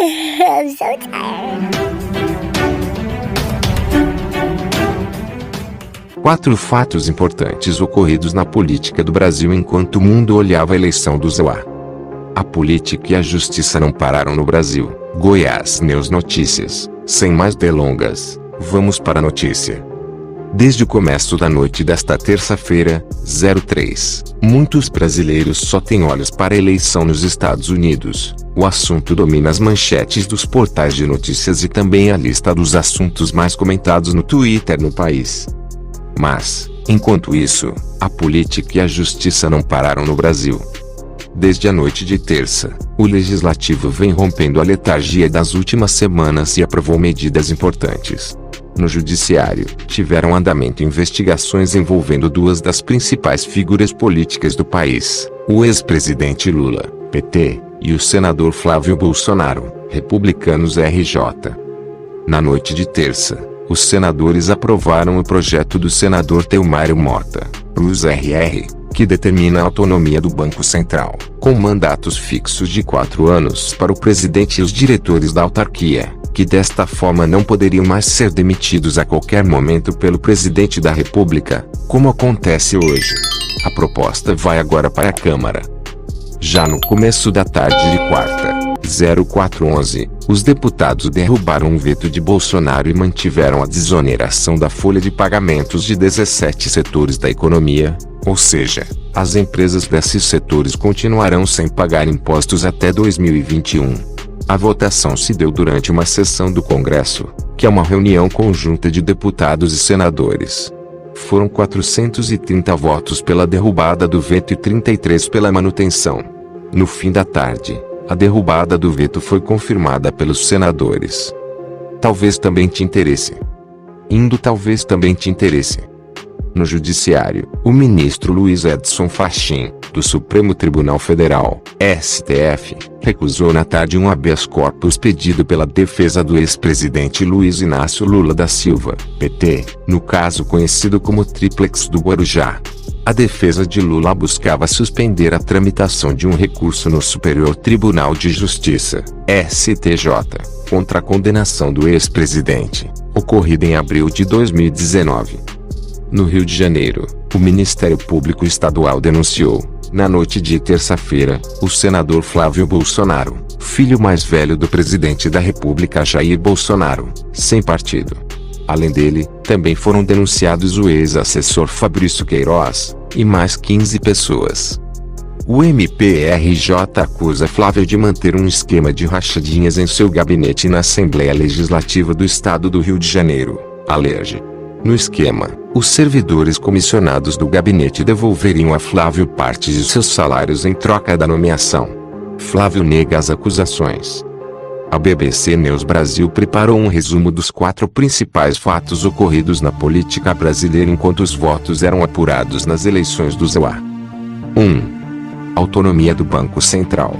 I'm so tired. 4 fatos importantes ocorridos na política do Brasil enquanto o mundo olhava a eleição do Zoá. A política e a justiça não pararam no Brasil. Goiás News Notícias. Sem mais delongas, vamos para a notícia. Desde o começo da noite desta terça-feira, 03, muitos brasileiros só têm olhos para a eleição nos Estados Unidos. O assunto domina as manchetes dos portais de notícias e também a lista dos assuntos mais comentados no Twitter no país. Mas, enquanto isso, a política e a justiça não pararam no Brasil. Desde a noite de terça, o Legislativo vem rompendo a letargia das últimas semanas e aprovou medidas importantes. No Judiciário, tiveram andamento investigações envolvendo 2 das principais figuras políticas do país, o ex-presidente Lula, PT, e o senador Flávio Bolsonaro, republicanos RJ. Na noite de terça, os senadores aprovaram o projeto do senador Telmário Mota, PRUS-RR, que determina a autonomia do Banco Central, com mandatos fixos de 4 anos para o presidente e os diretores da autarquia, que desta forma não poderiam mais ser demitidos a qualquer momento pelo presidente da República, como acontece hoje. A proposta vai agora para a Câmara. Já no começo da tarde de quarta, 0411, os deputados derrubaram um veto de Bolsonaro e mantiveram a desoneração da folha de pagamentos de 17 setores da economia, ou seja, as empresas desses setores continuarão sem pagar impostos até 2021. A votação se deu durante uma sessão do Congresso, que é uma reunião conjunta de deputados e senadores. Foram 430 votos pela derrubada do veto e 33 pela manutenção. No fim da tarde, a derrubada do veto foi confirmada pelos senadores. Talvez também te interesse. Talvez também te interesse. No Judiciário, o ministro Luiz Edson Fachin, do Supremo Tribunal Federal, STF, recusou na tarde um habeas corpus pedido pela defesa do ex-presidente Luiz Inácio Lula da Silva, PT, no caso conhecido como Tríplex do Guarujá. A defesa de Lula buscava suspender a tramitação de um recurso no Superior Tribunal de Justiça, STJ, contra a condenação do ex-presidente, ocorrida em abril de 2019. No Rio de Janeiro, o Ministério Público Estadual denunciou, na noite de terça-feira, o senador Flávio Bolsonaro, filho mais velho do presidente da República Jair Bolsonaro, sem partido. Além dele, também foram denunciados o ex-assessor Fabrício Queiroz, e mais 15 pessoas. O MPRJ acusa Flávio de manter um esquema de rachadinhas em seu gabinete na Assembleia Legislativa do Estado do Rio de Janeiro, ALERJ. No esquema, os servidores comissionados do gabinete devolveriam a Flávio parte de seus salários em troca da nomeação. Flávio nega as acusações. A BBC News Brasil preparou um resumo dos 4 principais fatos ocorridos na política brasileira enquanto os votos eram apurados nas eleições do Zoá. 1. Autonomia do Banco Central.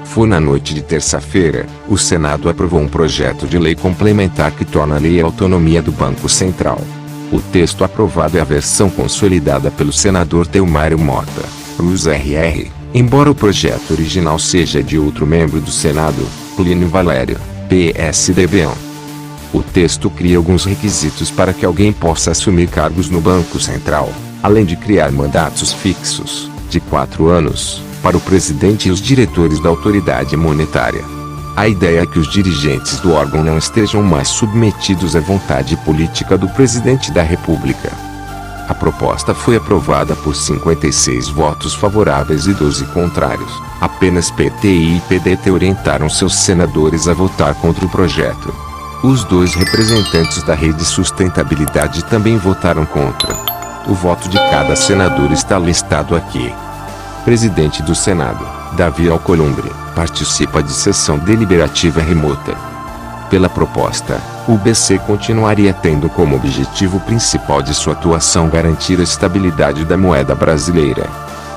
Foi na noite de terça-feira, o Senado aprovou um projeto de lei complementar que torna a lei a autonomia do Banco Central. O texto aprovado é a versão consolidada pelo senador Telmário Mota, PRUS-RR, embora o projeto original seja de outro membro do Senado, Plínio Valério, PSDB. O texto cria alguns requisitos para que alguém possa assumir cargos no Banco Central, além de criar mandatos fixos, de 4 anos, para o presidente e os diretores da autoridade monetária. A ideia é que os dirigentes do órgão não estejam mais submetidos à vontade política do presidente da República. A proposta foi aprovada por 56 votos favoráveis e 12 contrários. Apenas PT e PDT orientaram seus senadores a votar contra o projeto. Os 2 representantes da Rede Sustentabilidade também votaram contra. O voto de cada senador está listado aqui. Presidente do Senado, Davi Alcolumbre, participa de sessão deliberativa remota. Pela proposta, o BC continuaria tendo como objetivo principal de sua atuação garantir a estabilidade da moeda brasileira.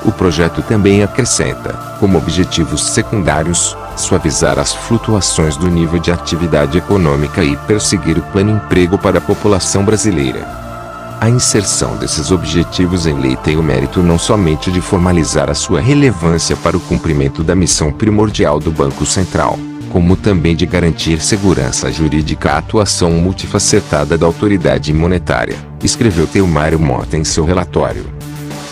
O projeto também acrescenta, como objetivos secundários, suavizar as flutuações do nível de atividade econômica e perseguir o pleno emprego para a população brasileira. A inserção desses objetivos em lei tem o mérito não somente de formalizar a sua relevância para o cumprimento da missão primordial do Banco Central, como também de garantir segurança jurídica à atuação multifacetada da autoridade monetária, escreveu Telmário Mota em seu relatório.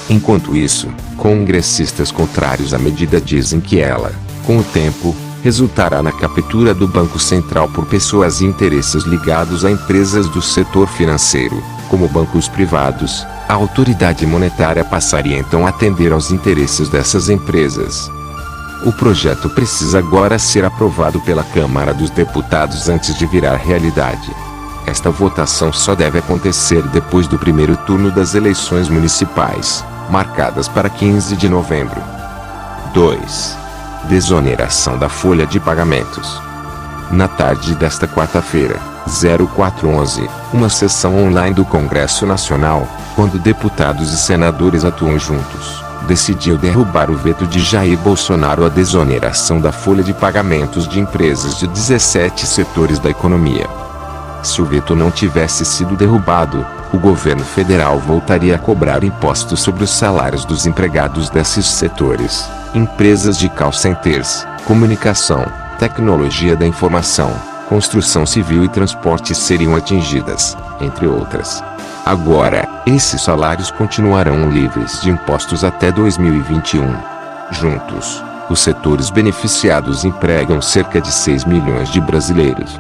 Enquanto isso, congressistas contrários à medida dizem que ela, com o tempo, resultará na captura do Banco Central por pessoas e interesses ligados a empresas do setor financeiro, como bancos privados. A autoridade monetária passaria então a atender aos interesses dessas empresas. O projeto precisa agora ser aprovado pela Câmara dos Deputados antes de virar realidade. Esta votação só deve acontecer depois do primeiro turno das eleições municipais, marcadas para 15 de novembro. 2. Desoneração da folha de pagamentos. Na tarde desta quarta-feira, 0411, uma sessão online do Congresso Nacional, quando deputados e senadores atuam juntos, decidiu derrubar o veto de Jair Bolsonaro à desoneração da folha de pagamentos de empresas de 17 setores da economia. Se o veto não tivesse sido derrubado, o governo federal voltaria a cobrar impostos sobre os salários dos empregados desses setores. Empresas de call centers, comunicação, tecnologia da informação, construção civil e transporte seriam atingidas, entre outras. Agora, esses salários continuarão livres de impostos até 2021. Juntos, os setores beneficiados empregam cerca de 6 milhões de brasileiros.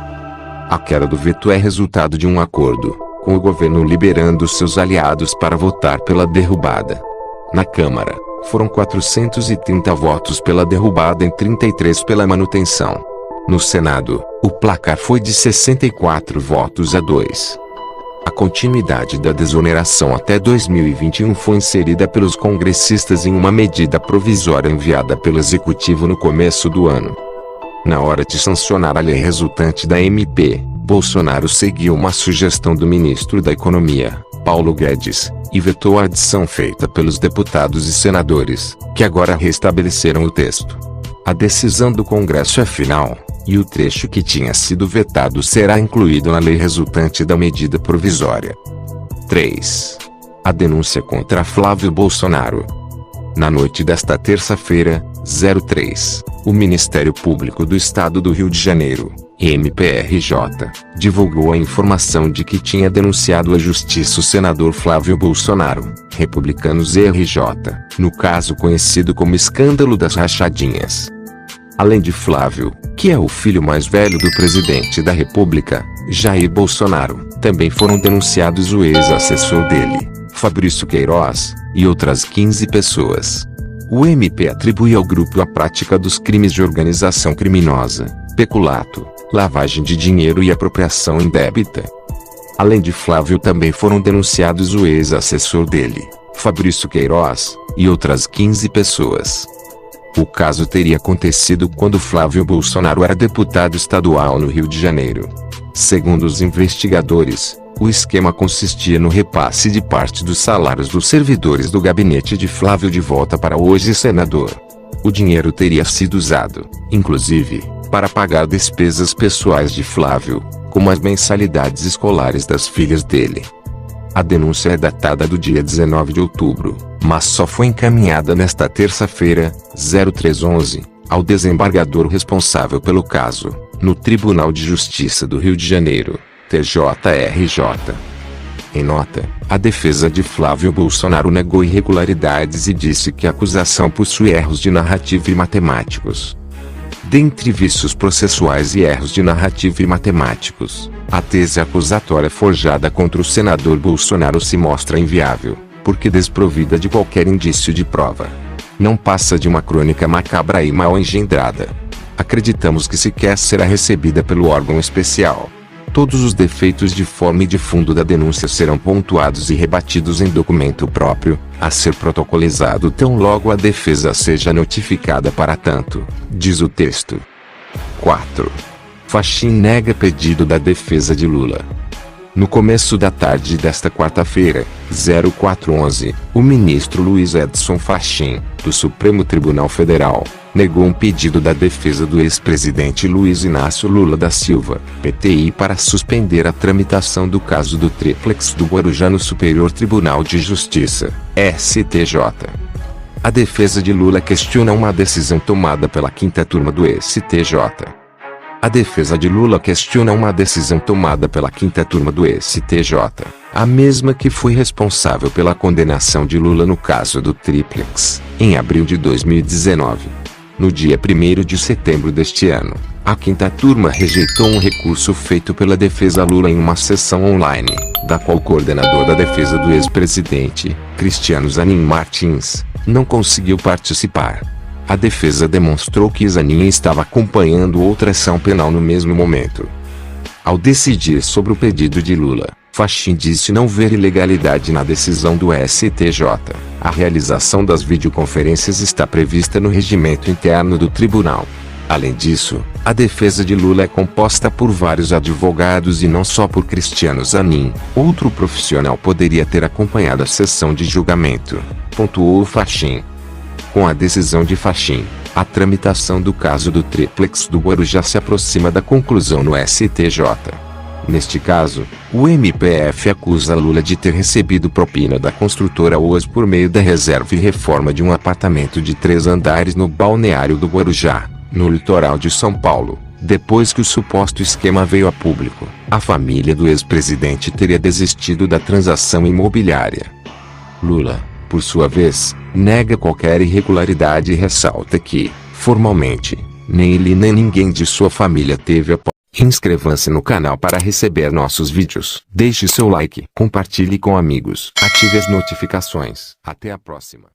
A queda do veto é resultado de um acordo, com o governo liberando seus aliados para votar pela derrubada. Na Câmara, foram 430 votos pela derrubada e 33 pela manutenção. No Senado, o placar foi de 64 votos a 2. A continuidade da desoneração até 2021 foi inserida pelos congressistas em uma medida provisória enviada pelo Executivo no começo do ano. Na hora de sancionar a lei resultante da MP, Bolsonaro seguiu uma sugestão do ministro da Economia, Paulo Guedes, e vetou a adição feita pelos deputados e senadores, que agora restabeleceram o texto. A decisão do Congresso é final, e o trecho que tinha sido vetado será incluído na lei resultante da medida provisória. 3. A denúncia contra Flávio Bolsonaro. Na noite desta terça-feira, 03, o Ministério Público do Estado do Rio de Janeiro, MPRJ, divulgou a informação de que tinha denunciado à Justiça o senador Flávio Bolsonaro, Republicanos RJ, no caso conhecido como escândalo das rachadinhas. Além de Flávio, que é o filho mais velho do presidente da República, Jair Bolsonaro, também foram denunciados o ex-assessor dele, Fabrício Queiroz, e outras 15 pessoas. O MP atribui ao grupo a prática dos crimes de organização criminosa, peculato, lavagem de dinheiro e apropriação indébita. Além de Flávio, também foram denunciados o ex-assessor dele, Fabrício Queiroz, e outras 15 pessoas. O caso teria acontecido quando Flávio Bolsonaro era deputado estadual no Rio de Janeiro. Segundo os investigadores, o esquema consistia no repasse de parte dos salários dos servidores do gabinete de Flávio de volta para o hoje senador. O dinheiro teria sido usado, inclusive, para pagar despesas pessoais de Flávio, como as mensalidades escolares das filhas dele. A denúncia é datada do dia 19 de outubro, mas só foi encaminhada nesta terça-feira, 0311, ao desembargador responsável pelo caso, no Tribunal de Justiça do Rio de Janeiro, TJRJ. Em nota, a defesa de Flávio Bolsonaro negou irregularidades e disse que a acusação possui erros de narrativa e matemáticos. Dentre vícios processuais e erros de narrativa e matemáticos, a tese acusatória forjada contra o senador Bolsonaro se mostra inviável, porque desprovida de qualquer indício de prova. Não passa de uma crônica macabra e mal engendrada. Acreditamos que sequer será recebida pelo órgão especial. Todos os defeitos de forma e de fundo da denúncia serão pontuados e rebatidos em documento próprio, a ser protocolizado tão logo a defesa seja notificada para tanto, diz o texto. 4. Fachin nega pedido da defesa de Lula. No começo da tarde desta quarta-feira, 0411, o ministro Luiz Edson Fachin, do Supremo Tribunal Federal, negou um pedido da defesa do ex-presidente Luiz Inácio Lula da Silva, PTI, para suspender a tramitação do caso do Tríplex do Guarujá no Superior Tribunal de Justiça, STJ. A defesa de Lula questiona uma decisão tomada pela quinta turma do STJ. A defesa de Lula questiona uma decisão tomada pela quinta turma do STJ, a mesma que foi responsável pela condenação de Lula no caso do Tríplex, em abril de 2019. No dia 1º de setembro deste ano, a quinta turma rejeitou um recurso feito pela defesa Lula em uma sessão online, da qual o coordenador da defesa do ex-presidente, Cristiano Zanin Martins, não conseguiu participar. A defesa demonstrou que Zanin estava acompanhando outra ação penal no mesmo momento. Ao decidir sobre o pedido de Lula, Fachin disse não ver ilegalidade na decisão do STJ. A realização das videoconferências está prevista no regimento interno do tribunal. Além disso, a defesa de Lula é composta por vários advogados e não só por Cristiano Zanin. Outro profissional poderia ter acompanhado a sessão de julgamento, pontuou Fachin. Com a decisão de Fachin, a tramitação do caso do Tríplex do Guarujá se aproxima da conclusão no STJ. Neste caso, o MPF acusa Lula de ter recebido propina da construtora Oas por meio da reserva e reforma de um apartamento de 3 andares no balneário do Guarujá, no litoral de São Paulo. Depois que o suposto esquema veio a público, a família do ex-presidente teria desistido da transação imobiliária. Lula, por sua vez, nega qualquer irregularidade e ressalta que, formalmente, nem ele nem ninguém de sua família teve apoio. Inscreva-se no canal para receber nossos vídeos. Deixe seu like, compartilhe com amigos, ative as notificações. Até a próxima.